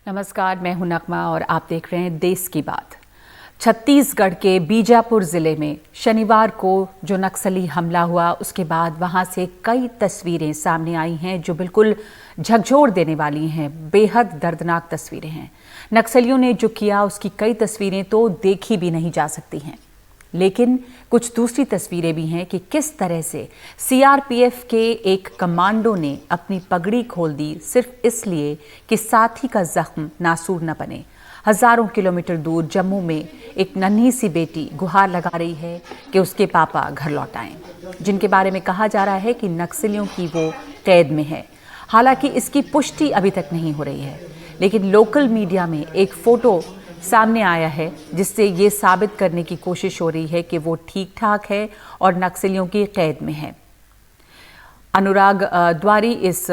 नमस्कार, मैं हूं नगमा और आप देख रहे हैं देश की बात। छत्तीसगढ़ के बीजापुर जिले में शनिवार को जो नक्सली हमला हुआ, उसके बाद वहां से कई तस्वीरें सामने आई हैं जो बिल्कुल झकझोर देने वाली हैं। बेहद दर्दनाक तस्वीरें हैं। नक्सलियों ने जो किया उसकी कई तस्वीरें तो देखी भी नहीं जा सकती हैं, लेकिन कुछ दूसरी तस्वीरें भी हैं कि किस तरह से सीआरपीएफ के एक कमांडो ने अपनी पगड़ी खोल दी सिर्फ इसलिए कि साथी का जख्म नासूर न बने। हजारों किलोमीटर दूर जम्मू में एक नन्ही सी बेटी गुहार लगा रही है कि उसके पापा घर लौट आएं, जिनके बारे में कहा जा रहा है कि नक्सलियों की वो कैद में है। हालांकि इसकी पुष्टि अभी तक नहीं हो रही है, लेकिन लोकल मीडिया में एक फोटो सामने आया है जिससे ये साबित करने की कोशिश हो रही है कि वो ठीक ठाक है और नक्सलियों की कैद में है। अनुराग द्वारी इस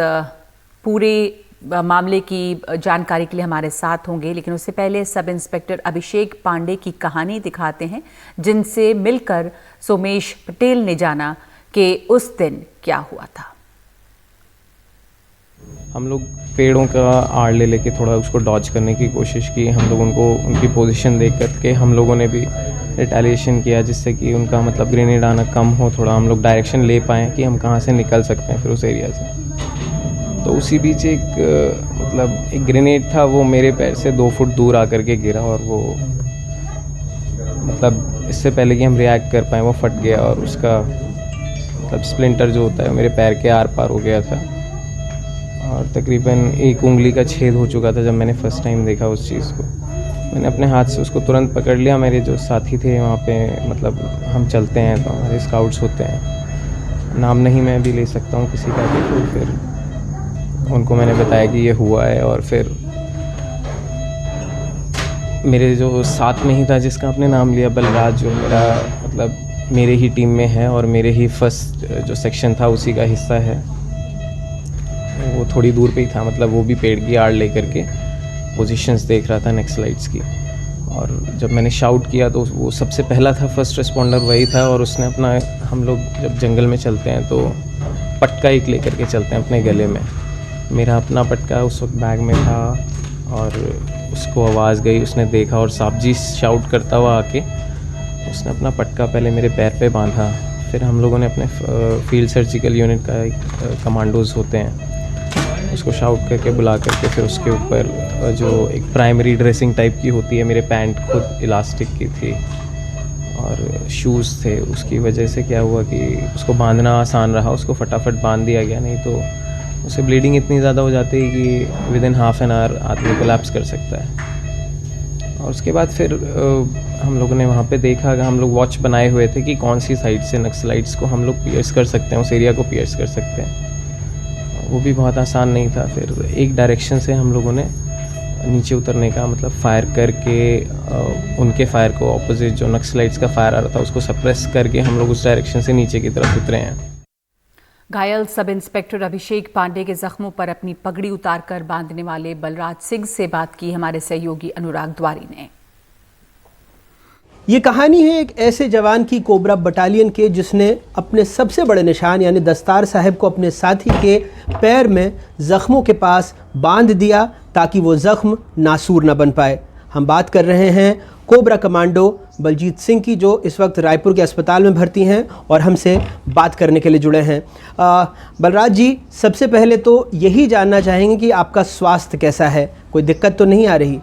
पूरे मामले की जानकारी के लिए हमारे साथ होंगे, लेकिन उससे पहले सब इंस्पेक्टर अभिषेक पांडे की कहानी दिखाते हैं, जिनसे मिलकर सोमेश पटेल ने जाना कि उस दिन क्या हुआ था। हम लोग पेड़ों का आड़ ले लेके थोड़ा उसको डॉज करने की कोशिश की। हम लोग उनको उनकी पोजीशन देख करके हम लोगों ने भी रिटेलिएशन किया, जिससे कि उनका मतलब ग्रेनेड आना कम हो, थोड़ा हम लोग डायरेक्शन ले पाएँ कि हम कहाँ से निकल सकते हैं फिर उस एरिया से। तो उसी बीच एक ग्रेनेड था, वो मेरे पैर से 2 फुट दूर आकर के गिरा और वो मतलब इससे पहले कि हम रिएक्ट कर पाएँ वो फट गया और उसका मतलब स्प्लिंटर जो होता है मेरे पैर के आर पार हो गया था और तकरीबन 1 उंगली का छेद हो चुका था। जब मैंने फ़र्स्ट टाइम देखा उस चीज़ को, मैंने अपने हाथ से उसको तुरंत पकड़ लिया। मेरे जो साथी थे वहाँ पे, मतलब हम चलते हैं तो हमारे स्काउट्स होते हैं, नाम नहीं मैं भी ले सकता हूँ किसी का भी, तो फिर उनको मैंने बताया कि ये हुआ है। और फिर मेरे जो साथ में ही था जिसका आपने नाम लिया, बलराज, जो मेरा मतलब मेरे ही टीम में है और मेरे ही फर्स्ट जो सेक्शन था उसी का हिस्सा है, वो थोड़ी दूर पे ही था। मतलब वो भी पेड़ की आड़ लेकर के पोजीशंस देख रहा था नक्सलाइट्स की। और जब मैंने शाउट किया तो वो सबसे पहला था, फर्स्ट रिस्पॉन्डर वही था। और उसने अपना, हम लोग जब जंगल में चलते हैं तो पटका एक लेकर के चलते हैं अपने गले में। मेरा अपना पटका उस वक्त बैग में था और उसको आवाज़ गई, उसने देखा और साहब शाउट करता हुआ आके उसने अपना पटका पहले मेरे पैर पे बांधा। फिर हम लोगों ने अपने फील्ड सर्जिकल यूनिट का एक कमांडोज होते हैं, उसको शाउट करके बुला करके फिर उसके ऊपर जो एक प्राइमरी ड्रेसिंग टाइप की होती है, मेरे पैंट खुद इलास्टिक की थी और शूज़ थे। उसकी वजह से क्या हुआ कि उसको बांधना आसान रहा, उसको फटाफट बांध दिया गया, नहीं तो उससे ब्लीडिंग इतनी ज़्यादा हो जाती है कि विदिन हाफ एन आवर आदमी कोलैप्स कर सकता है। और उसके बाद फिर हम लोगों ने वहाँ पे देखा, हम लोग वॉच बनाए हुए थे कि कौन सी साइड से नक्सलाइट्स को हम लोग पियर्स कर सकते हैं, उस एरिया को पियर्स कर सकते हैं। वो भी बहुत आसान नहीं था। फिर एक डायरेक्शन से हम लोगों ने नीचे उतरने का मतलब फायर करके उनके फायर को, ऑपोजिट जो नक्सलाइट्स का फायर आ रहा था उसको सप्रेस करके हम लोग उस डायरेक्शन से नीचे की तरफ उतरे हैं। घायल सब इंस्पेक्टर अभिषेक पांडे के जख्मों पर अपनी पगड़ी उतारकर बांधने वाले बलराज सिंह से बात की हमारे सहयोगी अनुराग द्वारी ने। ये कहानी है एक ऐसे जवान की कोबरा बटालियन के जिसने अपने सबसे बड़े निशान यानी दस्तार साहब को अपने साथी के पैर में ज़ख्मों के पास बांध दिया ताकि वो ज़ख्म नासूर न बन पाए। हम बात कर रहे हैं कोबरा कमांडो बलजीत सिंह की, जो इस वक्त रायपुर के अस्पताल में भर्ती हैं और हमसे बात करने के लिए जुड़े हैं। बलराज जी, सबसे पहले तो यही जानना चाहेंगे कि आपका स्वास्थ्य कैसा है, कोई दिक्कत तो नहीं आ रही?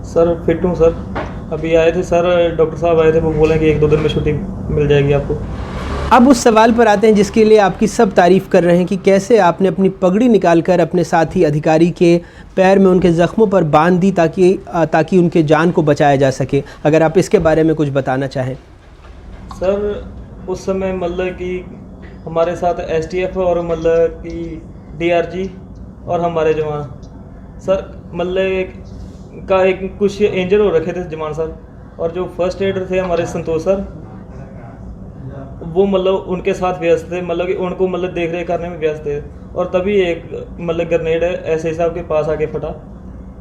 सर फिट हूँ सर। अभी आए थे सर, डॉक्टर साहब आए थे, वो बोले कि 1-2 दिन में छुट्टी मिल जाएगी आपको। अब उस सवाल पर आते हैं जिसके लिए आपकी सब तारीफ़ कर रहे हैं कि कैसे आपने अपनी पगड़ी निकालकर अपने साथी अधिकारी के पैर में उनके ज़ख्मों पर बांध दी ताकि उनके जान को बचाया जा सके। अगर आप इसके बारे में कुछ बताना चाहें। सर उस समय मतलब कि हमारे साथ एसटीएफ और मतलब कि डीआरजी और हमारे जवान सर मतलब का एक कुछ इंजर हो रखे थे जवान सर, और जो फर्स्ट एडर थे हमारे संतोष सर, वो मतलब उनके साथ व्यस्त थे, मतलब कि उनको मतलब देख रेख करने में व्यस्त थे। और तभी एक मतलब ग्रेनेड एसआई साहब के पास आके फटा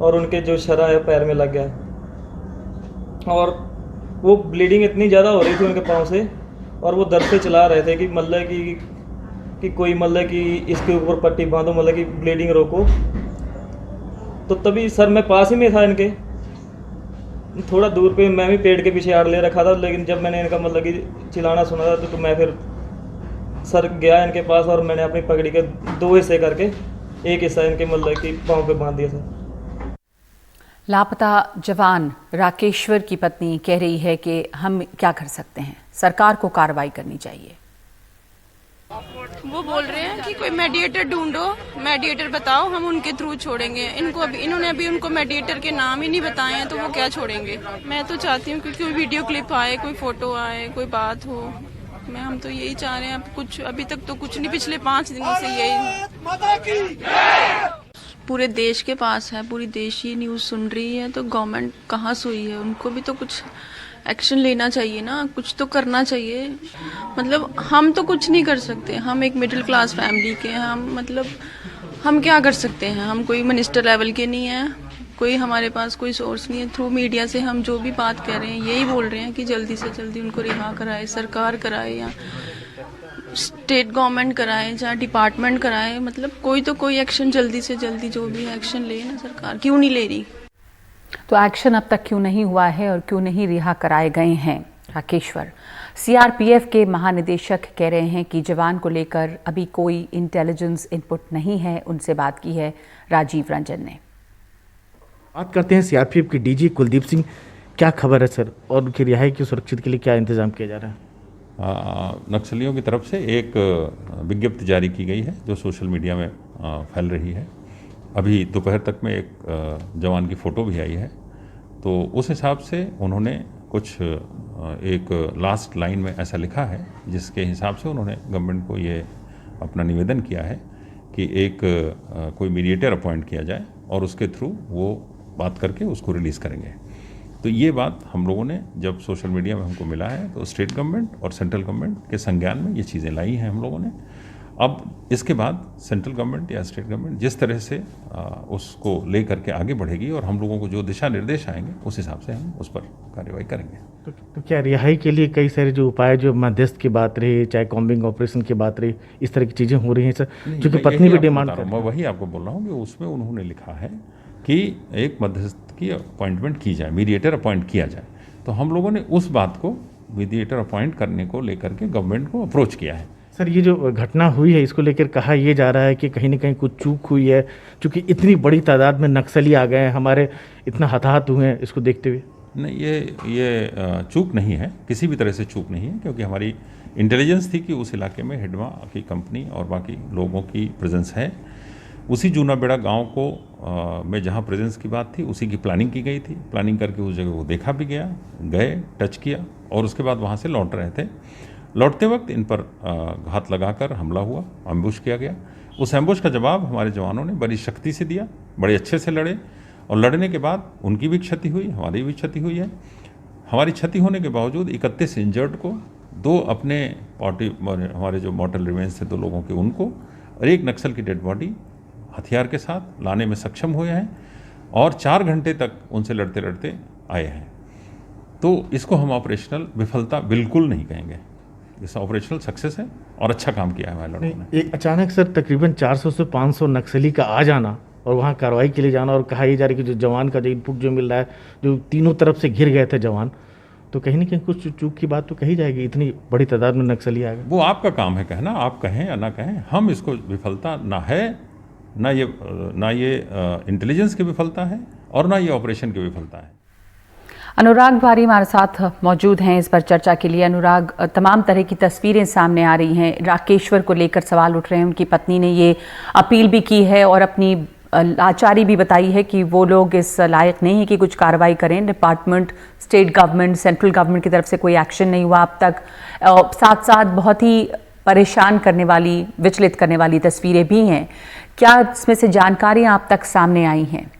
और उनके जो शरा है पैर में लग गया और वो ब्लीडिंग इतनी ज़्यादा हो रही थी उनके पाँव से और वो दर्द से चला रहे थे कि मतलब कि कोई मतलब कि इसके ऊपर पट्टी बांधो, मतलब कि ब्लीडिंग रोको। तो तभी सर मैं पास ही में था इनके, थोड़ा दूर पे मैं भी पेड़ के पीछे आड़ ले रखा था, लेकिन जब मैंने इनका मतलब कि चिल्लाना सुना था तो मैं फिर सर गया इनके पास और मैंने अपनी पगड़ी के 2 हिस्से करके एक हिस्सा इनके मतलब कि पाँव पे बांध दिया सर। लापता जवान राकेश्वर की पत्नी कह रही है कि हम क्या कर सकते हैं, सरकार को कार्रवाई करनी चाहिए। वो बोल रहे हैं कि कोई मेडिएटर ढूंढो, मेडिएटर बताओ, हम उनके थ्रू छोड़ेंगे इनको। इन्होंने अभी उनको मेडिएटर के नाम ही नहीं बताए हैं, तो वो क्या छोड़ेंगे। मैं तो चाहती हूँ कि कोई वीडियो क्लिप आए, कोई फोटो आए, कोई बात हो। हम तो यही चाह रहे हैं। अब कुछ अभी तक तो कुछ नहीं, पिछले 5 दिनों से यही पूरे देश के पास है, पूरी देश ही न्यूज़ सुन रही है, तो गवर्नमेंट कहाँ सोई है। उनको भी तो कुछ एक्शन लेना चाहिए ना, कुछ तो करना चाहिए। मतलब हम तो कुछ नहीं कर सकते, हम एक मिडिल क्लास फैमिली के हैं, हम क्या कर सकते हैं। हम कोई मिनिस्टर लेवल के नहीं हैं, कोई हमारे पास कोई सोर्स नहीं है। थ्रू मीडिया से हम जो भी बात कर रहे हैं यही बोल रहे हैं कि जल्दी से जल्दी उनको रिहा कराए, सरकार कराए या स्टेट गवर्नमेंट कराए, चाहे डिपार्टमेंट कराए। मतलब कोई एक्शन जल्दी से जल्दी जो भी एक्शन ले ना, सरकार क्यों नहीं ले रही। तो एक्शन अब तक क्यों नहीं हुआ है और क्यों नहीं रिहा कराए गए हैं राकेश्वर? सीआरपीएफ के महानिदेशक कह रहे हैं कि जवान को लेकर अभी कोई इंटेलिजेंस इनपुट नहीं है। उनसे बात की है राजीव रंजन ने। बात करते हैं सीआरपीएफ के डीजी कुलदीप सिंह, क्या खबर है सर, और उनकी रिहाई की सुरक्षित के लिए क्या इंतजाम किया जा रहा है? नक्सलियों की तरफ से एक विज्ञप्ति जारी की गई है जो सोशल मीडिया में फैल रही है। अभी दोपहर तक में एक जवान की फ़ोटो भी आई है, तो उस हिसाब से उन्होंने कुछ एक लास्ट लाइन में ऐसा लिखा है जिसके हिसाब से उन्होंने गवर्नमेंट को ये अपना निवेदन किया है कि एक कोई मीडिएटर अपॉइंट किया जाए और उसके थ्रू वो बात करके उसको रिलीज़ करेंगे। तो ये बात हम लोगों ने जब सोशल मीडिया में हमको मिला है तो स्टेट गवर्नमेंट और सेंट्रल गवर्नमेंट के संज्ञान में ये चीज़ें लाई हैं हम लोगों ने। अब इसके बाद सेंट्रल गवर्नमेंट या स्टेट गवर्नमेंट जिस तरह से उसको ले करके आगे बढ़ेगी और हम लोगों को जो दिशा निर्देश आएंगे उस हिसाब से हम उस पर कार्रवाई करेंगे। तो क्या रिहाई के लिए कई सारे जो उपाय, जो मध्यस्थ की बात रही, चाहे कॉम्बिंग ऑपरेशन की बात रही, इस तरह की चीज़ें हो रही हैं सर, क्योंकि पत्नी भी डिमांड कर रही है। मैं वही आपको बोल रहा हूँ कि उसमें उन्होंने लिखा है कि एक मध्यस्थ की अपॉइंटमेंट की जाए, मीडिएटर अपॉइंट किया जाए। तो हम लोगों ने उस बात को मीडिएटर अपॉइंट करने को लेकर के गवर्नमेंट को अप्रोच किया है। सर, ये जो घटना हुई है इसको लेकर कहा यह जा रहा है कि कहीं ना कहीं कुछ चूक हुई है, क्योंकि इतनी बड़ी तादाद में नक्सली आ गए हैं, हमारे इतना हताहत हुए हैं, इसको देखते हुए। नहीं, ये चूक नहीं है, किसी भी तरह से चूक नहीं है, क्योंकि हमारी इंटेलिजेंस थी कि उस इलाके में हिडमा की कंपनी और बाकी लोगों की प्रेजेंस है। उसी जूनाबेड़ा गांव को में जहां प्रेजेंस की बात थी उसी की प्लानिंग की गई थी। प्लानिंग करके उस जगह को देखा भी गया, गए, टच किया और उसके बाद वहां से लौट रहे थे। लौटते वक्त इन पर घात लगाकर हमला हुआ, एम्बुश किया गया। उस एम्बुश का जवाब हमारे जवानों ने बड़ी शक्ति से दिया, बड़े अच्छे से लड़े और लड़ने के बाद उनकी भी क्षति हुई, हमारी भी क्षति हुई है। हमारी क्षति होने के बावजूद 31 इंजर्ड को, 2 अपने पार्टी हमारे जो मॉर्टल रिमेन्स थे 2 लोगों के उनको, और 1 नक्सल की डेड बॉडी हथियार के साथ लाने में सक्षम हुए हैं और 4 घंटे तक उनसे लड़ते लड़ते आए हैं। तो इसको हम ऑपरेशनल विफलता बिल्कुल नहीं कहेंगे, इस ऑपरेशनल सक्सेस है और अच्छा काम किया है हमारे लोगों ने। एक अचानक सर तकरीबन 400 से 500 नक्सली का आ जाना और वहाँ कार्रवाई के लिए जाना, और कहा यह जा रहा है कि जो जवान का जो इनपुट जो मिल रहा है, जो तीनों तरफ से घिर गए थे जवान, तो कहीं ना कहीं कुछ चूक की बात तो कही जाएगी, इतनी बड़ी तादाद में नक्सली आ गए। वो आपका काम है कहना, आप कहें या ना कहें, हम इसको विफलता ना है, ना ये इंटेलिजेंस की विफलता है और ना ये ऑपरेशन की विफलता है। अनुराग भारी हमारे साथ मौजूद हैं इस पर चर्चा के लिए। अनुराग, तमाम तरह की तस्वीरें सामने आ रही हैं, राकेश्वर को लेकर सवाल उठ रहे हैं। उनकी पत्नी ने ये अपील भी की है और अपनी लाचारी भी बताई है कि वो लोग इस लायक नहीं है कि कुछ कार्रवाई करें। Department, state government, central government की तरफ से कोई एक्शन नहीं हुआ अब तक। साथ साथ बहुत ही परेशान करने वाली, विचलित करने वाली तस्वीरें भी हैं। क्या इसमें से जानकारियां आप तक सामने आई हैं?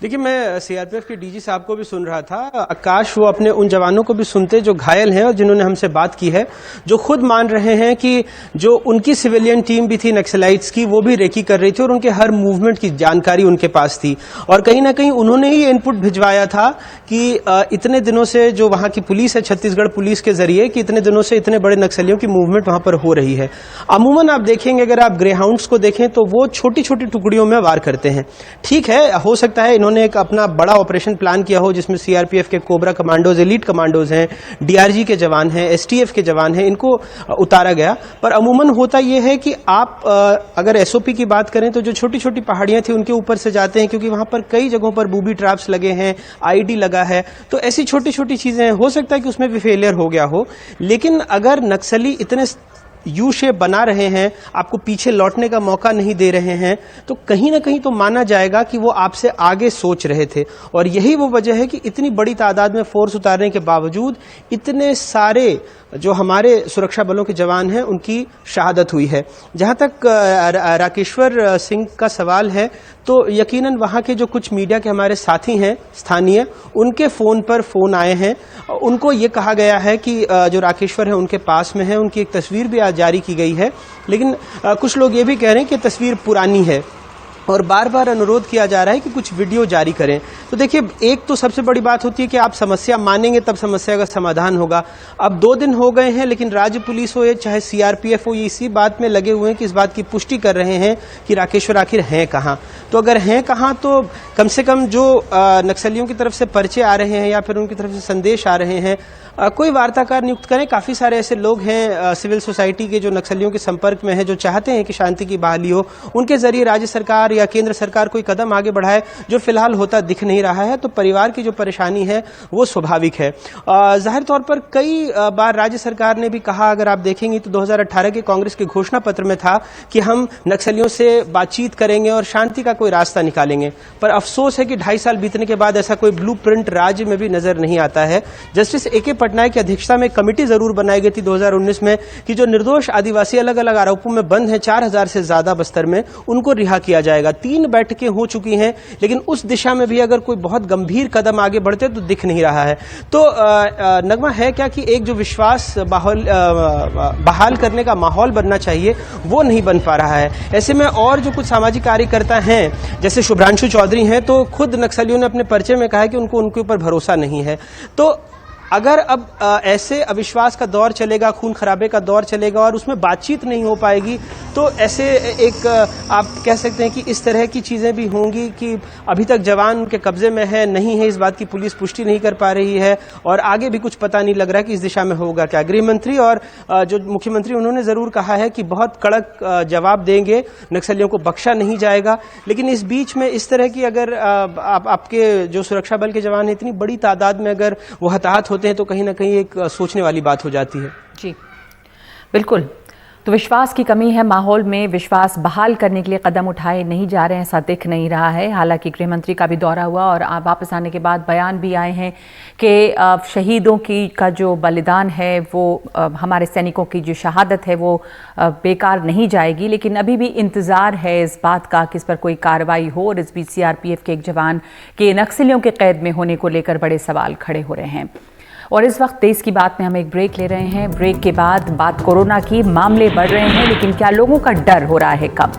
देखिए, मैं सीआरपीएफ के डीजी साहब को भी सुन रहा था। आकाश, वो अपने उन जवानों को भी सुनते जो घायल हैं और जिन्होंने हमसे बात की है, जो खुद मान रहे हैं कि जो उनकी सिविलियन टीम भी थी नक्सलाइट्स की, वो भी रेकी कर रही थी और उनके हर मूवमेंट की जानकारी उनके पास थी। और कहीं ना कहीं उन्होंने ही इनपुट भिजवाया था कि इतने दिनों से जो वहां की पुलिस है, छत्तीसगढ़ पुलिस के जरिए, कि इतने दिनों से इतने बड़े नक्सलियों की मूवमेंट वहां पर हो रही है। अमूमन आप देखेंगे, अगर आप ग्रे हाउंड्स को देखें तो वो छोटी छोटी टुकड़ियों में वार करते हैं। ठीक है, हो सकता है इन्होंने एक अपना बड़ा ऑपरेशन प्लान किया हो जिसमें सीआरपीएफ के कोबरा कमांडोज, एलीट कमांडोज हैं, डीआरजी के जवान हैं, एसटीएफ के जवान हैं, इनको उतारा गया। पर अमूमन होता यह है कि आप अगर एसओपी की बात करें तो जो छोटी छोटी पहाड़ियां थी उनके ऊपर से जाते हैं, क्योंकि वहां पर कई जगहों पर बूबी ट्रैप्स लगे हैं, आईडी लगा है, तो ऐसी छोटी छोटी चीजें हो सकता है कि उसमें भी फेलियर हो गया हो। लेकिन अगर नक्सली इतने यू शेप बना रहे हैं, आपको पीछे लौटने का मौका नहीं दे रहे हैं, तो कहीं ना कहीं तो माना जाएगा कि वो आपसे आगे सोच रहे थे। और यही वो वजह है कि इतनी बड़ी तादाद में फोर्स उतारने के बावजूद इतने सारे जो हमारे सुरक्षा बलों के जवान हैं उनकी शहादत हुई है। जहां तक राकेश्वर सिंह का सवाल है, तो यकीनन वहां के जो कुछ मीडिया के हमारे साथी हैं स्थानीय, उनके फोन पर फोन आए हैं। उनको ये कहा गया है कि जो राकेश्वर है उनके पास में है, उनकी एक तस्वीर भी आज जारी की गई है। लेकिन कुछ लोग ये भी कह रहे हैं कि तस्वीर पुरानी है और बार बार अनुरोध किया जा रहा है कि कुछ वीडियो जारी करें। तो देखिए, एक तो सबसे बड़ी बात होती है कि आप समस्या मानेंगे तब समस्या का समाधान होगा। अब 2 दिन हो गए हैं, लेकिन राज्य पुलिस हो या चाहे सीआरपीएफ हो, ये इसी बात में लगे हुए हैं कि इस बात की पुष्टि कर रहे हैं कि राकेश्वर आखिर हैं कहाँ। तो अगर हैं कहाँ, तो कम से कम जो नक्सलियों की तरफ से पर्चे आ रहे हैं या फिर उनकी तरफ से संदेश आ रहे हैं, कोई वार्ताकार नियुक्त करें। काफी सारे ऐसे लोग हैं सिविल सोसाइटी के जो नक्सलियों के संपर्क में है, जो चाहते हैं कि शांति की बहाली हो। उनके जरिए राज्य सरकार या केंद्र सरकार कोई कदम आगे बढ़ाए, जो फिलहाल होता दिख नहीं रहा है। तो परिवार की जो परेशानी है वो स्वाभाविक है। जाहिर तौर पर कई बार राज्य सरकार ने भी कहा, अगर आप देखेंगे तो 2018 के कांग्रेस के घोषणा पत्र में था कि हम नक्सलियों से बातचीत करेंगे और शांति का कोई रास्ता निकालेंगे। पर अफसोस है कि 2.5 साल बीतने के बाद ऐसा कोई ब्लूप्रिंट राज्य में भी नजर नहीं आता है। Justice A K. पटनायक की अध्यक्षता में कमेटी जरूर बनाई गई थी 2019 में कि जो निर्दोष आदिवासी अलग अलग आरोपों में बंद हैं, 4000 से ज्यादा बस्तर में, उनको रिहा किया जाएगा। 3 बैठकें हो चुकी हैं, लेकिन उस दिशा में भी अगर कोई बहुत गंभीर कदम आगे बढ़ते तो दिख नहीं रहा है। तो नगमा है क्या कि एक जो विश्वास बहाल करने का माहौल बनना चाहिए वो नहीं बन पा रहा है। ऐसे में और जो कुछ सामाजिक कार्यकर्ता हैं, जैसे शुभ्रांशु चौधरी हैं, तो खुद नक्सलियों ने अपने पर्चे में कहा है कि उनको उनके ऊपर भरोसा नहीं है। तो अगर अब ऐसे अविश्वास का दौर चलेगा, खून खराबे का दौर चलेगा और उसमें बातचीत नहीं हो पाएगी, तो ऐसे एक आप कह सकते हैं कि इस तरह की चीजें भी होंगी कि अभी तक जवान उनके कब्जे में है, नहीं है, इस बात की पुलिस पुष्टि नहीं कर पा रही है और आगे भी कुछ पता नहीं लग रहा कि इस दिशा में होगा क्या। गृह मंत्री और जो मुख्यमंत्री, उन्होंने जरूर कहा है कि बहुत कड़क जवाब देंगे, नक्सलियों को बख्शा नहीं जाएगा। लेकिन इस बीच में इस तरह की अगर आपके जो सुरक्षा बल के जवान हैं, इतनी बड़ी तादाद में अगर वो हताहत हैं, तो कहीं ना कहीं एक सोचने वाली बात हो जाती है। जी बिल्कुल। तो विश्वास की कमी है, माहौल में विश्वास बहाल करने के लिए कदम उठाए नहीं जा रहे हैं, ऐसा दिख नहीं रहा है। हालांकि गृह मंत्री का भी दौरा हुआ और वापस आने के बाद बयान भी आए हैं कि शहीदों का जो बलिदान है, वो हमारे सैनिकों की जो शहादत है वो बेकार नहीं जाएगी। लेकिन अभी भी इंतज़ार है इस बात का कि इस पर कोई कार्रवाई हो। और इस बीच सीआरपीएफ के एक जवान के नक्सलियों के कैद में होने को लेकर बड़े सवाल खड़े हो रहे हैं। और इस वक्त देश की बात में हम एक ब्रेक ले रहे हैं। ब्रेक के बाद बात कोरोना की, मामले बढ़ रहे हैं, लेकिन क्या लोगों का डर हो रहा है कम?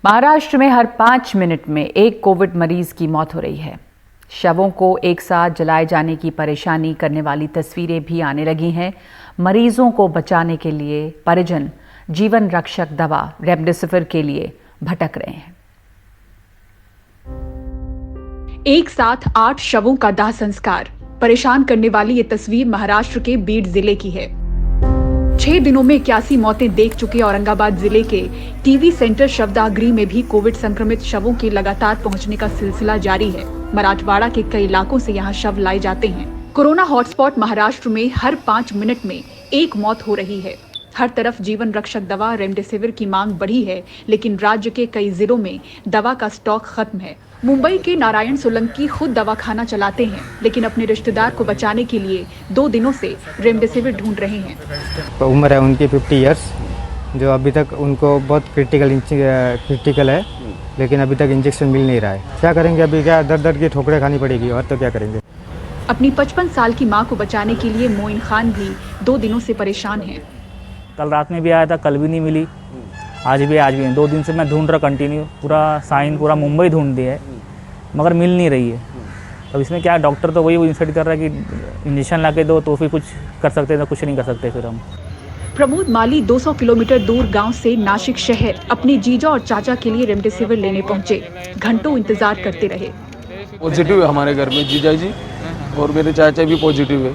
महाराष्ट्र में हर 5 मिनट में एक कोविड मरीज की मौत हो रही है। शवों को एक साथ जलाए जाने की परेशानी करने वाली तस्वीरें भी आने लगी हैं। मरीजों को बचाने के लिए परिजन जीवन रक्षक दवा रेमडेसिविर के लिए भटक रहे हैं। एक साथ 8 शवों का दाह संस्कार, परेशान करने वाली ये तस्वीर महाराष्ट्र के बीड जिले की है। 6 दिनों में 81 मौतें देख चुके औरंगाबाद जिले के टीवी सेंटर शवदाह में भी कोविड संक्रमित शवों के लगातार पहुंचने का सिलसिला जारी है। मराठवाड़ा के कई इलाकों से यहां शव लाए जाते हैं। कोरोना हॉटस्पॉट महाराष्ट्र में हर 5 मिनट में एक मौत हो रही है। हर तरफ जीवन रक्षक दवा रेमडेसिविर की मांग बढ़ी है, लेकिन राज्य के कई जिलों में दवा का स्टॉक खत्म है। मुंबई के नारायण सोलंकी खुद दवाखाना चलाते हैं, लेकिन अपने रिश्तेदार को बचाने के लिए 2 दिनों से रेमडेसिविर ढूंढ रहे हैं। उम्र है उनकी 50 इयर्स, जो अभी तक उनको बहुत क्रिटिकल है, लेकिन अभी तक इंजेक्शन मिल नहीं रहा है। क्या करेंगे अभी, क्या दर्द की ठोकरें खानी पड़ेगी, और तो क्या करेंगे। अपनी 55 साल की मां को बचाने के लिए मोइन खान भी 2 दिनों से परेशान हैं। कल रात में भी आया था, कल भी नहीं मिली, आज भी 2 दिन से मैं ढूंढ रहा कंटिन्यू, पूरा मुंबई ढूंढ दिया है, मगर मिल नहीं रही है। अब इसमें क्या, डॉक्टर तो वही इंसिस्ट कर रहा है कि इंजेक्शन ला के दो तो फिर कुछ कर सकते हैं, तो कुछ नहीं कर सकते फिर हम। प्रमोद माली 200 किलोमीटर दूर गांव से नासिक शहर अपने जीजा और चाचा के लिए रेमडेसिविर लेने पहुंचे। घंटों इंतजार करते रहे। पॉजिटिव है हमारे घर में, जीजा जी और मेरे चाचा भी पॉजिटिव है।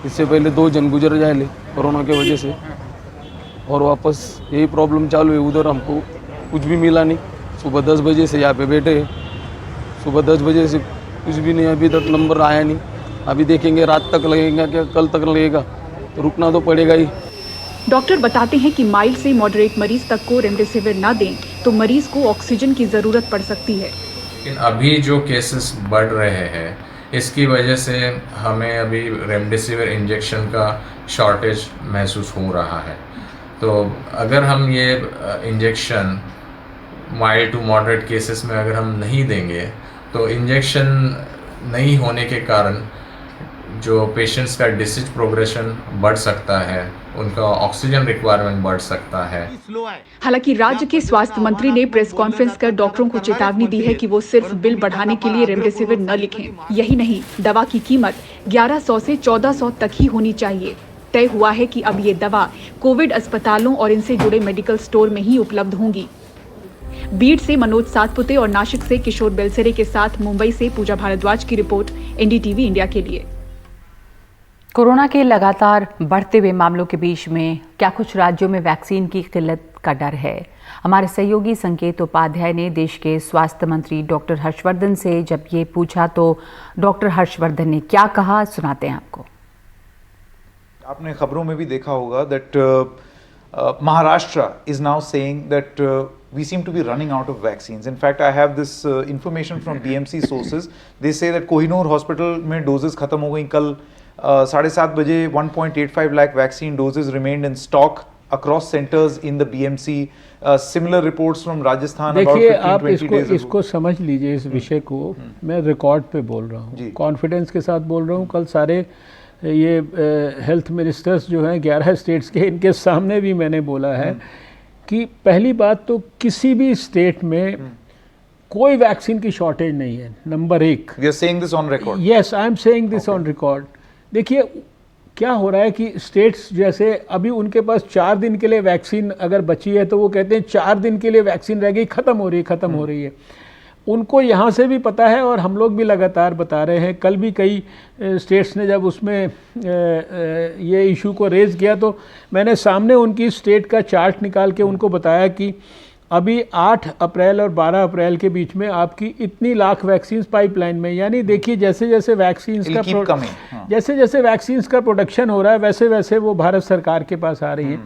इससे पहले 2 जन गुजर जाए कोरोना की वजह से, और वापस यही प्रॉब्लम चालू है। उधर हमको कुछ भी मिला नहीं। सुबह 10 बजे से यहाँ पे बैठे हैं, सुबह 10 बजे से कुछ भी नहीं, अभी तक नंबर आया नहीं। अभी देखेंगे रात तक लगेगा क्या कल तक लगेगा, तो रुकना तो पड़ेगा ही। डॉक्टर बताते हैं कि माइल्ड से मॉडरेट मरीज तक को रेमडेसिविर ना दें तो मरीज को ऑक्सीजन की ज़रूरत पड़ सकती है। लेकिन अभी जो केसेस बढ़ रहे हैं, इसकी वजह से हमें अभी रेमडेसिविर इंजेक्शन का शॉर्टेज महसूस हो रहा है। तो अगर हम ये injection mild to moderate cases में अगर हम नहीं देंगे, तो इंजेक्शन नहीं होने के कारण जो पेशेंट्स का डिसीज प्रोग्रेशन बढ़ सकता है, उनका ऑक्सीजन रिक्वायरमेंट बढ़ सकता है। हालांकि राज्य के स्वास्थ्य मंत्री ने प्रेस कॉन्फ्रेंस कर डॉक्टरों को चेतावनी दी है कि वो सिर्फ बिल बढ़ाने के लिए रेमडेसिविर न लिखें। यही नहीं, दवा की कीमत 1100 से 1400 तक ही होनी चाहिए। तय हुआ है कि अब ये दवा कोविड अस्पतालों और इनसे जुड़े मेडिकल स्टोर में ही उपलब्ध होंगी। बीड से मनोज सातपुते और नासिक से किशोर बेलसेरे के साथ मुंबई से पूजा भारद्वाज की रिपोर्ट, एनडीटीवी इंडिया के लिए। कोरोना के लगातार बढ़ते हुए मामलों के बीच में क्या कुछ राज्यों में वैक्सीन की किल्लत का डर है? हमारे सहयोगी संकेत उपाध्याय ने देश के स्वास्थ्य मंत्री डॉक्टर हर्षवर्धन से जब ये पूछा तो डॉक्टर हर्षवर्धन ने क्या कहा, सुनाते हैं आपको। आपने खबरों में भी देखा होगा that Maharashtra is now saying that we seem to be running out of vaccines. In fact, I have this information from BMC sources. They say that Kohinoor hospital में डोजेस खत्म हो गई। कल 7:30 बजे 1.85 lakh vaccine doses remained in stock across centers in the BMC. Similar reports from Rajasthan. देखिए, आप इसको समझ लीजिए, इस विषय को मैं रिकॉर्ड पे बोल रहा हूँ, कॉन्फिडेंस के साथ बोल रहा हूँ। कल सारे ये हेल्थ मिनिस्टर्स जो हैं 11 स्टेट्स के, इनके सामने भी मैंने बोला है कि पहली बात तो किसी भी स्टेट में कोई वैक्सीन की शॉर्टेज नहीं है, number 1। We are saying this on record. Yes, I am saying this on record. देखिए क्या हो रहा है कि स्टेट्स जैसे अभी उनके पास 4 दिन के लिए वैक्सीन अगर बची है तो वो कहते हैं 4 दिन के लिए वैक्सीन रह गई, ख़त्म हो रही है। उनको यहाँ से भी पता है और हम लोग भी लगातार बता रहे हैं। कल भी कई स्टेट्स ने जब उसमें ये इशू को रेज़ किया तो मैंने सामने उनकी स्टेट का चार्ट निकाल के उनको बताया कि अभी 8 अप्रैल और 12 अप्रैल के बीच में आपकी इतनी लाख वैक्सीन पाइपलाइन में, यानी देखिए जैसे जैसे वैक्सीन्स का प्रोडक्शन हो रहा है वैसे वैसे वो भारत सरकार के पास आ रही है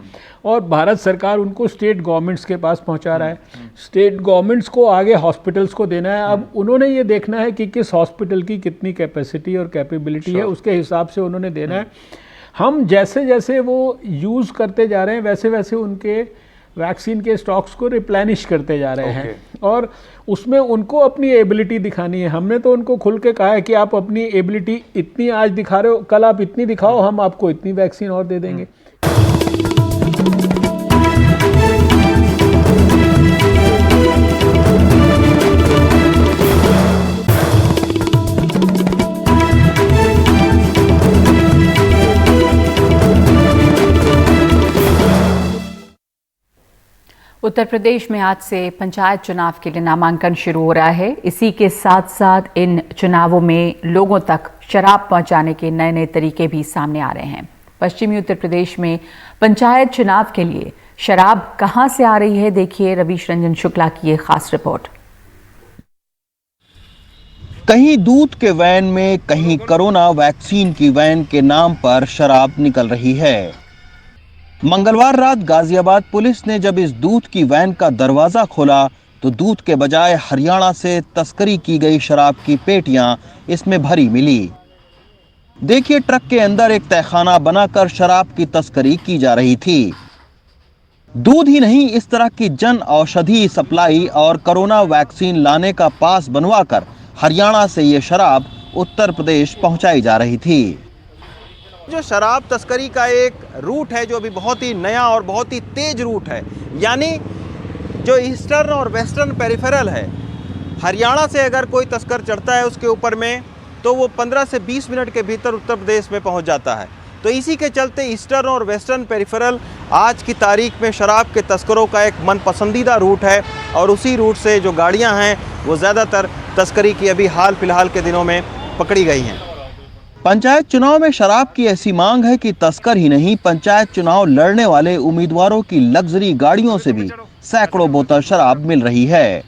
और भारत सरकार उनको स्टेट गवर्नमेंट्स के पास पहुंचा रहा है। स्टेट गवर्नमेंट्स को आगे हॉस्पिटल्स को देना है। अब उन्होंने ये देखना है कि किस हॉस्पिटल की कितनी कैपेसिटी और कैपेबिलिटी है, उसके हिसाब से उन्होंने देना है। हम जैसे जैसे वो यूज़ करते जा रहे हैं वैसे वैसे उनके वैक्सीन के स्टॉक्स को रिप्लेनिश करते जा रहे हैं और उसमें उनको अपनी एबिलिटी दिखानी है। हमने तो उनको खुल के कहा है कि आप अपनी एबिलिटी इतनी आज दिखा रहे हो, कल आप इतनी दिखाओ, हम आपको इतनी वैक्सीन और दे देंगे। उत्तर प्रदेश में आज से पंचायत चुनाव के लिए नामांकन शुरू हो रहा है। इसी के साथ साथ इन चुनावों में लोगों तक शराब पहुंचाने के नए नए तरीके भी सामने आ रहे हैं। पश्चिमी उत्तर प्रदेश में पंचायत चुनाव के लिए शराब कहां से आ रही है, देखिए रवीश रंजन शुक्ला की ये खास रिपोर्ट। कहीं दूध के वैन में, कहीं कोरोना वैक्सीन की वैन के नाम पर शराब निकल रही है। मंगलवार रात गाजियाबाद पुलिस ने जब इस दूध की वैन का दरवाजा खोला तो दूध के बजाय हरियाणा से तस्करी की गई शराब की पेटियां इसमें भरी मिली। देखिए, ट्रक के अंदर एक तहखाना बनाकर शराब की तस्करी की जा रही थी। दूध ही नहीं, इस तरह की जन औषधि सप्लाई और कोरोना वैक्सीन लाने का पास बनवाकर हरियाणा से ये शराब उत्तर प्रदेश पहुंचाई जा रही थी। जो शराब तस्करी का एक रूट है जो अभी बहुत ही नया और बहुत ही तेज रूट है, यानी जो ईस्टर्न और वेस्टर्न पेरिफेरल है, हरियाणा से अगर कोई तस्कर चढ़ता है उसके ऊपर में तो वो 15 से 20 मिनट के भीतर उत्तर प्रदेश में पहुंच जाता है। तो इसी के चलते ईस्टर्न और वेस्टर्न पेरिफेरल आज की तारीख में शराब के तस्करों का एक मन पसंदीदा रूट है और उसी रूट से जो गाड़ियां हैं वो ज़्यादातर तस्करी की अभी हाल फिलहाल के दिनों में पकड़ी गई हैं। पंचायत चुनाव में शराब की ऐसी मांग है कि तस्कर ही नहीं, पंचायत चुनाव लड़ने वाले उम्मीदवारों की लग्जरी गाड़ियों से भी सैकड़ों बोतल शराब मिल रही है।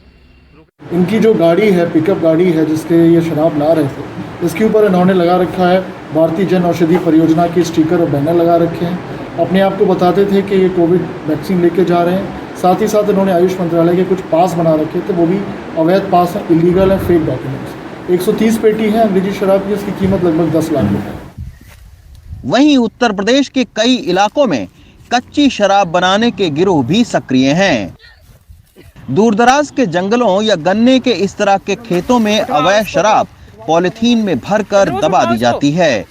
इनकी जो गाड़ी है, पिकअप गाड़ी है जिसके ये शराब ला रहे थे, इसके ऊपर इन्होंने लगा रखा है भारतीय जन औषधि परियोजना के स्टिकर और बैनर लगा रखे हैं। अपने आप को बताते थे कि ये कोविड वैक्सीन लेके जा रहे हैं। साथ ही साथ इन्होंने आयुष मंत्रालय के कुछ पास बना रखे थे, वो भी अवैध पास हैं, इलीगल हैं, फेक डॉक्यूमेंट्स। 130 पेटी है अंग्रेजी शराब की, इसकी कीमत लगभग 10 लाख रुपए। वहीं उत्तर प्रदेश के कई इलाकों में कच्ची शराब बनाने के गिरोह भी सक्रिय हैं। दूरदराज के जंगलों या गन्ने के इस तरह के खेतों में अवैध शराब पॉलिथीन में भरकर दबा दी जाती है।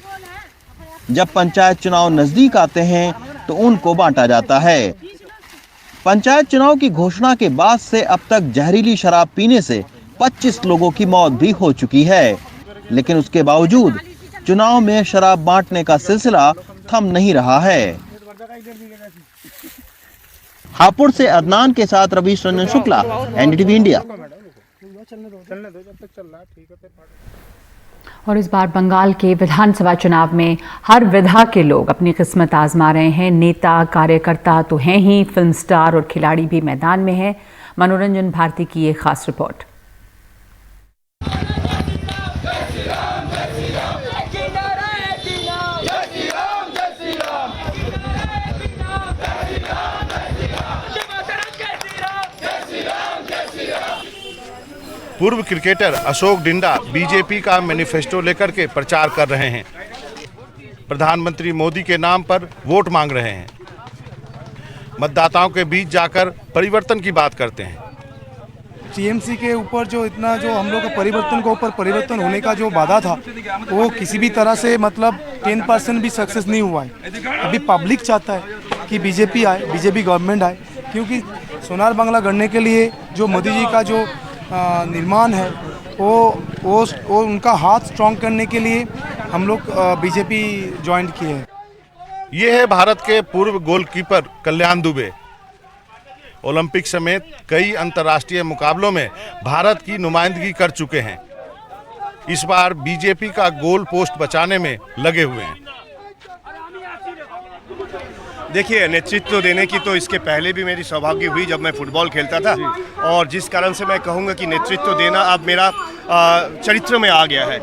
जब पंचायत चुनाव नजदीक आते हैं तो उनको बांटा जाता है। पंचायत चुनाव की घोषणा के बाद से अब तक जहरीली शराब पीने से 25 लोगों की मौत भी हो चुकी है, लेकिन उसके बावजूद चुनाव में शराब बांटने का सिलसिला थम नहीं रहा है। हापुड़ से अदनान के साथ रवीश रंजन शुक्ला, एनडीटीवी इंडिया। और इस बार बंगाल के विधानसभा चुनाव में हर विधा के लोग अपनी किस्मत आजमा रहे हैं। नेता, कार्यकर्ता तो हैं ही, फिल्म स्टार और खिलाड़ी भी मैदान में हैं। मनोरंजन भारती की ये खास रिपोर्ट। पूर्व क्रिकेटर अशोक डिंडा बीजेपी का मैनिफेस्टो लेकर के प्रचार कर रहे हैं। प्रधानमंत्री मोदी के नाम पर वोट मांग रहे हैं। मतदाताओं के बीच जाकर परिवर्तन की बात करते हैं। टीएमसी के ऊपर जो इतना जो हम लोग का परिवर्तन के ऊपर परिवर्तन होने का जो वादा था वो किसी भी तरह से मतलब 10% भी सक्सेस नहीं हुआ है। अभी पब्लिक चाहता है कि बीजेपी आए, बीजेपी गवर्नमेंट आए, क्योंकि सोनार बांग्ला गढ़ने के लिए जो मोदी जी का जो निर्माण है वो उनका हाथ स्ट्रॉन्ग करने के लिए हम लोग बीजेपी ज्वाइन किए हैं। ये है भारत के पूर्व गोलकीपर कल्याण दुबे। ओलंपिक समेत कई अंतर्राष्ट्रीय मुकाबलों में भारत की नुमाइंदगी कर चुके हैं। इस बार बीजेपी का गोल पोस्ट बचाने में लगे हुए हैं। देखिए, नेतृत्व देने की तो इसके पहले भी मेरी सौभाग्य हुई जब मैं फुटबॉल खेलता था, और जिस कारण से मैं कहूँगा कि नेतृत्व देना अब मेरा चरित्र में आ गया है।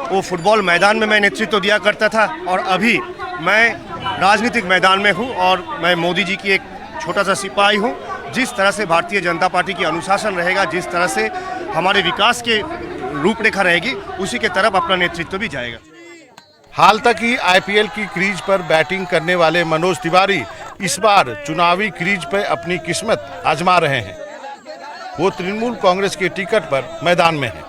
वो फुटबॉल मैदान में मैं नेतृत्व दिया करता था और अभी मैं राजनीतिक मैदान में हूँ और मैं मोदी जी की एक छोटा सा सिपाही हूँ। जिस तरह से भारतीय जनता पार्टी की अनुशासन रहेगा, जिस तरह से हमारे विकास के रूपरेखा रहेगी, उसी के तरफ अपना नेतृत्व भी जाएगा। हाल तक ही आईपीएल की क्रीज पर बैटिंग करने वाले मनोज तिवारी इस बार चुनावी क्रीज पर अपनी किस्मत आजमा रहे हैं। वो तृणमूल कांग्रेस के टिकट पर मैदान में हैं।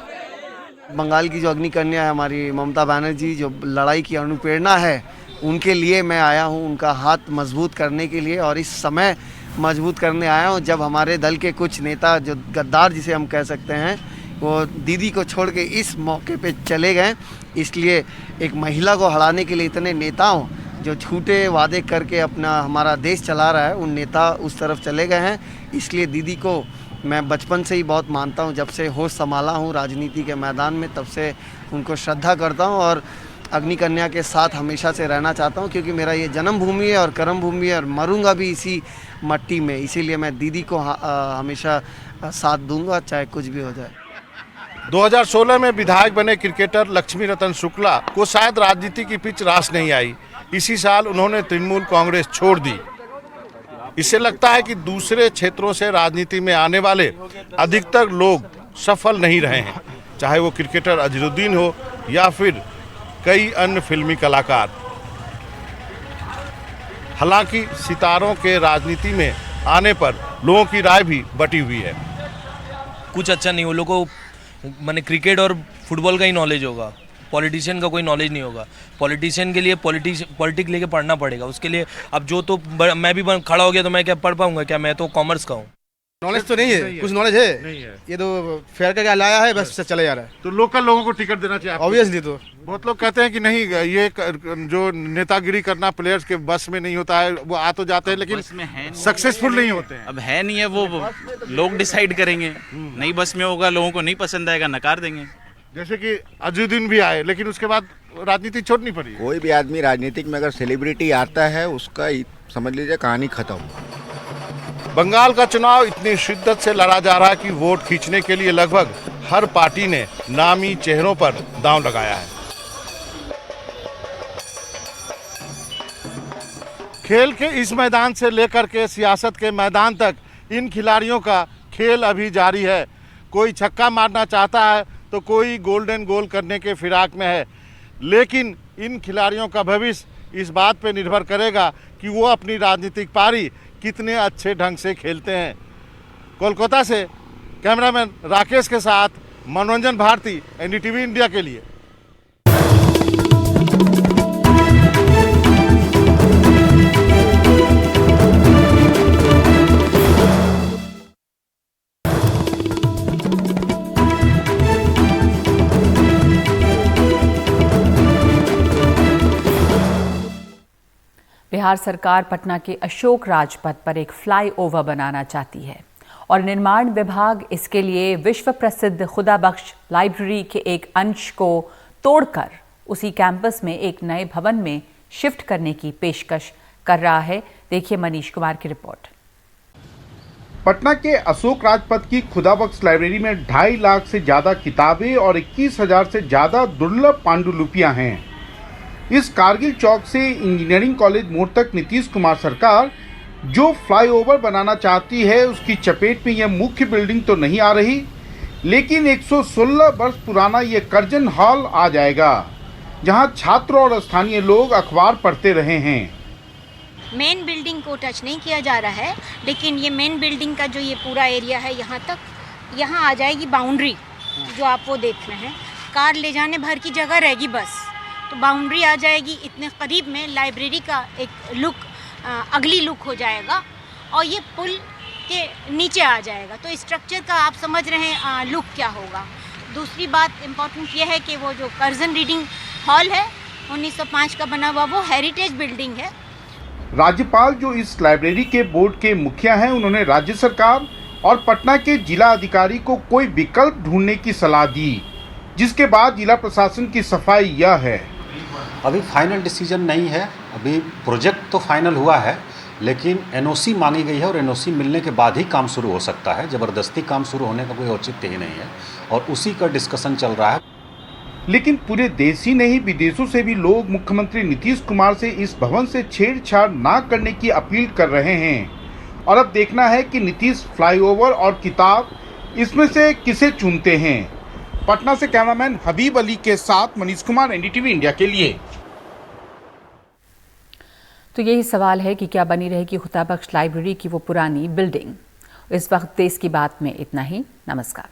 बंगाल की जो अग्निकन्या है हमारी ममता बनर्जी, जो लड़ाई की अनुप्रेरणा है, उनके लिए मैं आया हूं, उनका हाथ मजबूत करने के लिए। और इस समय मजबूत करने आया हूं जब हमारे दल के कुछ नेता, जो गद्दार जिसे हम कह सकते हैं, वो दीदी को छोड़ के इस मौके पे चले गए। इसलिए एक महिला को हराने के लिए इतने नेताओं जो झूठे वादे करके अपना हमारा देश चला रहा है, उन नेता उस तरफ चले गए हैं। इसलिए दीदी को मैं बचपन से ही बहुत मानता हूं। जब से होश संभाला हूं राजनीति के मैदान में, तब से उनको श्रद्धा करता हूं और अग्निकन्या के साथ हमेशा से रहना चाहता हूं, क्योंकि मेरा ये जन्मभूमि है और कर्म भूमि है और मरूंगा भी इसी मट्टी में। इसीलिए मैं दीदी को हमेशा साथ दूंगा, चाहे कुछ भी हो जाए। 2016 में विधायक बने क्रिकेटर लक्ष्मी रतन शुक्ला को शायद राजनीति की पिच रास नहीं आई। इसी साल उन्होंने तृणमूल कांग्रेस छोड़ दी। इससे लगता है कि दूसरे क्षेत्रों से राजनीति में आने वाले अधिकतर लोग सफल नहीं रहे हैं, चाहे वो क्रिकेटर अजहरुद्दीन हो या फिर कई अन्य फिल्मी कलाकार। हालांकि सितारों के राजनीति में आने पर लोगों की राय भी बटी हुई है। कुछ अच्छा नहीं, वो लोगों को माने क्रिकेट और फुटबॉल का ही नॉलेज होगा, पॉलिटिशियन का कोई नॉलेज नहीं होगा। पॉलिटिशियन के लिए पॉलिटिक्स लेके पढ़ना पड़ेगा, उसके लिए अब जो तो मैं भी खड़ा हो गया तो मैं क्या पढ़ पाऊंगा क्या? मैं तो कॉमर्स का हूँ। नॉलेज तो नहीं है, कुछ नॉलेज है नहीं है। ये तो फेयर का क्या लाया है, बस चले जा रहा है। तो लोकल लोगों को टिकट देना चाहिए ऑब्वियसली। तो बहुत लोग कहते हैं कि नहीं, ये जो नेतागिरी करना प्लेयर्स के बस में नहीं होता है, वो आ तो जाते हैं लेकिन सक्सेसफुल नहीं होते हैं। अब है नहीं है, वो लोग डिसाइड करेंगे। नई बस में होगा, लोगों को नहीं पसंद आएगा, नकार देंगे। जैसे कि अजहरुद्दीन भी आए लेकिन उसके बाद राजनीति छोड़नी पड़ी। कोई भी आदमी राजनीतिक में अगर सेलिब्रिटी आता है, उसका समझ लीजिए कहानी खत्म। बंगाल का चुनाव इतनी शिद्दत से लड़ा जा रहा है कि वोट खींचने के लिए लगभग हर पार्टी ने नामी चेहरों पर दांव लगाया है। खेल के इस मैदान से लेकर के सियासत के मैदान तक इन खिलाड़ियों का खेल अभी जारी है। कोई छक्का मारना चाहता है तो कोई गोल्डन गोल करने के फिराक में है, लेकिन इन खिलाड़ियों का भविष्य इस बात पर निर्भर करेगा कि वो अपनी राजनीतिक पारी कितने अच्छे ढंग से खेलते हैं। कोलकाता से कैमरामैन राकेश के साथ मनोरंजन भारती, एनडीटीवी इंडिया के लिए। बिहार सरकार पटना के अशोक राजपथ पर एक फ्लाईओवर बनाना चाहती है और निर्माण विभाग इसके लिए विश्व प्रसिद्ध खुदाबख्श लाइब्रेरी के एक अंश को तोड़कर उसी कैंपस में एक नए भवन में शिफ्ट करने की पेशकश कर रहा है। देखिए मनीष कुमार की रिपोर्ट। पटना के अशोक राजपथ की खुदाबख्श लाइब्रेरी में 2.5 लाख से ज्यादा किताबें और 21,000 से ज्यादा दुर्लभ पांडुलिपियां हैं। इस कारगिल चौक से इंजीनियरिंग कॉलेज मोड़ तक नीतीश कुमार सरकार जो फ्लाईओवर बनाना चाहती है, उसकी चपेट में यह मुख्य बिल्डिंग तो नहीं आ रही, लेकिन 116 वर्ष पुराना ये कर्जन हॉल आ जाएगा, जहां छात्र और स्थानीय लोग अखबार पढ़ते रहे हैं। मेन बिल्डिंग को टच नहीं किया जा रहा है, लेकिन ये मेन बिल्डिंग का जो ये पूरा एरिया है, यहाँ तक यहाँ आ जाएगी बाउंड्री जो आप वो देख रहे हैं। कार ले जाने भर की जगह रहेगी बस, तो बाउंड्री आ जाएगी। इतने करीब में लाइब्रेरी का एक लुक, अगली लुक हो जाएगा और ये पुल के नीचे आ जाएगा। तो स्ट्रक्चर का आप समझ रहे हैं लुक क्या होगा। दूसरी बात इम्पोर्टेंट ये है कि वो जो कर्जन रीडिंग हॉल है 1905 का बना हुआ, वो हेरिटेज बिल्डिंग है। राज्यपाल जो इस लाइब्रेरी के बोर्ड के मुखिया हैं, उन्होंने राज्य सरकार और पटना के जिला अधिकारी को कोई विकल्प ढूंढने की सलाह दी, जिसके बाद जिला प्रशासन की सफाई यह है। अभी फाइनल डिसीजन नहीं है, अभी प्रोजेक्ट तो फाइनल हुआ है, लेकिन एनओसी मांगी गई है और एनओसी मिलने के बाद ही काम शुरू हो सकता है। ज़बरदस्ती काम शुरू होने का कोई औचित्य ही नहीं है और उसी का डिस्कशन चल रहा है। लेकिन पूरे देश ही नहीं, विदेशों से भी लोग मुख्यमंत्री नीतीश कुमार से इस भवन से छेड़छाड़ ना करने की अपील कर रहे हैं और अब देखना है कि नीतीश फ्लाईओवर और किताब इसमें से किसे चुनते हैं। पटना से कैमरामैन हबीब अली के साथ मनीष कुमार, एनडीटीवी इंडिया के लिए। तो यही सवाल है कि क्या बनी रहेगी खुदाबख्श लाइब्रेरी की वो पुरानी बिल्डिंग। इस वक्त देश की बात में इतना ही। नमस्कार।